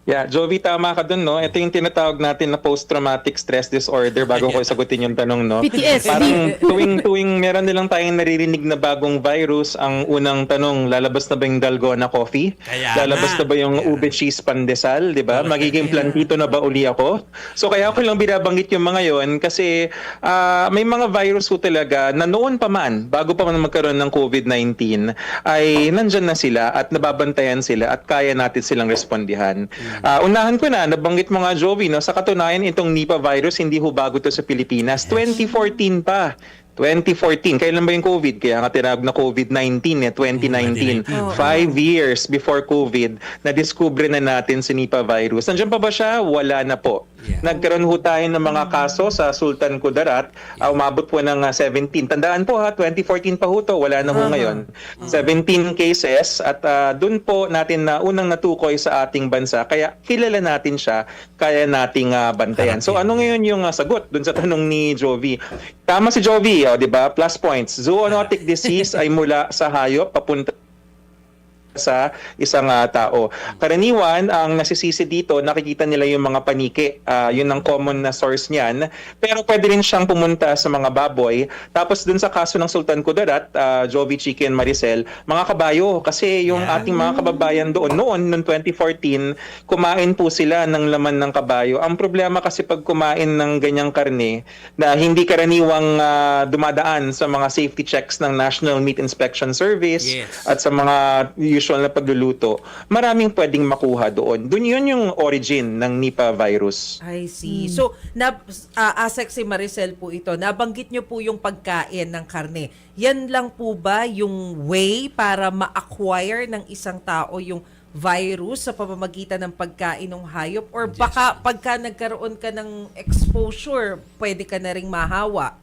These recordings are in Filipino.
Yeah, Jovi, tama ka dun, no? Ito yung tinatawag natin na post-traumatic stress disorder bago ko sagutin yung tanong, no? Parang PTSD. tuwing meron nilang tayong naririnig na bagong virus, ang unang tanong, lalabas na ba yung dalgona coffee? Kaya nga. Lalabas na ba yung Kaya. ube cheese pandesal, di ba? Magiging Yeah. plantito na ba uli ako? So kaya ako lang binabanggit yung mga yon kasi may mga virus po talaga na noon pa man, bago pa man magkaroon ng COVID-19, ay nandyan na sila at nababantayan sila at kaya natin silang respondihan. Unahan ko na, nabanggit mo nga Jovi, no? Sa katunayan, itong Nipah virus, hindi ho bago to sa Pilipinas. 2014 pa. 2014, kailan ba yung COVID? Kaya nga tinawag na COVID-19, 2019. 2019. 5 years before COVID, na-discover na natin si Nipah virus. Nandiyan pa ba siya? Wala na po. Yeah. Nagkaroon ho tayo ng mga kaso sa Sultan Kudarat. Umabot po ng 17. Tandaan po ha, 2014 pa ho to. Wala na ho ngayon. 17 cases at dun po natin na unang natukoy sa ating bansa. Kaya kilala natin siya, kaya nating bantayan. So ano ngayon yung sagot dun sa tanong ni Jovi? Tama si Jovi, di ba? Plus points. Zoonotic disease ay mula sa hayop papunta sa isang tao. Karaniwan, ang nasisisi dito, nakikita nila yung mga paniki. Yun ang common na source niyan. Pero pwede rin siyang pumunta sa mga baboy. Tapos dun sa kaso ng Sultan Kudarat, Jovi, Chicken, Maricel, mga kabayo. Kasi yung ating mga kababayan doon, noong 2014, kumain po sila ng laman ng kabayo. Ang problema kasi pag kumain ng ganyang karne, na hindi karaniwang dumadaan sa mga safety checks ng National Meat Inspection Service Yes. at sa mga usual na pagluluto, maraming pwedeng makuha doon. Doon yun yung origin ng Nipah virus. I see. So, Asek si Maricel po ito, nabanggit nyo po yung pagkain ng karne. Yan lang po ba yung way para ma-acquire ng isang tao yung virus sa pamamagitan ng pagkain ng hayop? Or baka pagka nagkaroon ka ng exposure, pwede ka na ring mahawa?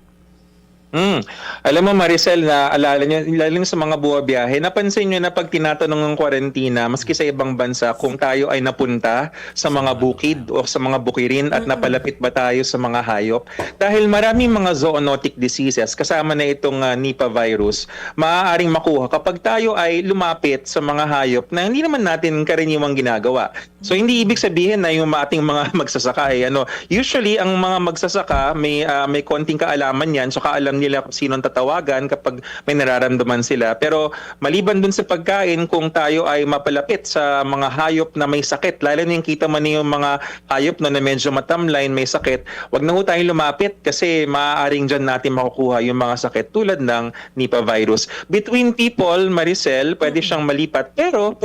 Alam mo Maricel, na alala nyo, lalo na sa mga buwabiyahe, napansin nyo na pag tinatanong ng kwarentina, maski sa ibang bansa, kung tayo ay napunta sa mga bukid o sa mga bukirin at napalapit ba tayo sa mga hayop. Dahil maraming mga zoonotic diseases, kasama na itong Nipah virus, maaaring makuha kapag tayo ay lumapit sa mga hayop na hindi naman natin karaniwang ginagawa. So hindi ibig sabihin na yung ating mga magsasaka ay usually ang mga magsasaka may konting kaalaman yan, so kaalam nila kung sinong tatawagan kapag may nararamdaman sila. Pero maliban dun sa pagkain, kung tayo ay mapalapit sa mga hayop na may sakit, lalo na yung kita man yung mga hayop na medyo matamlay, may sakit, wag na ho tayong lumapit kasi maaaring dyan natin makukuha yung mga sakit tulad ng Nipah virus. Between people, Maricel, pwede siyang malipat. Pero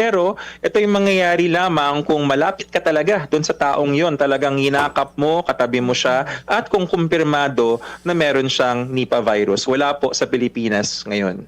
ito yung mangyayari lamang kung malapit ka talaga dun sa taong yon, talagang hinakap mo, katabi mo siya, at kung kumpirmado na meron siyang Nipah virus. Wala po sa Pilipinas ngayon.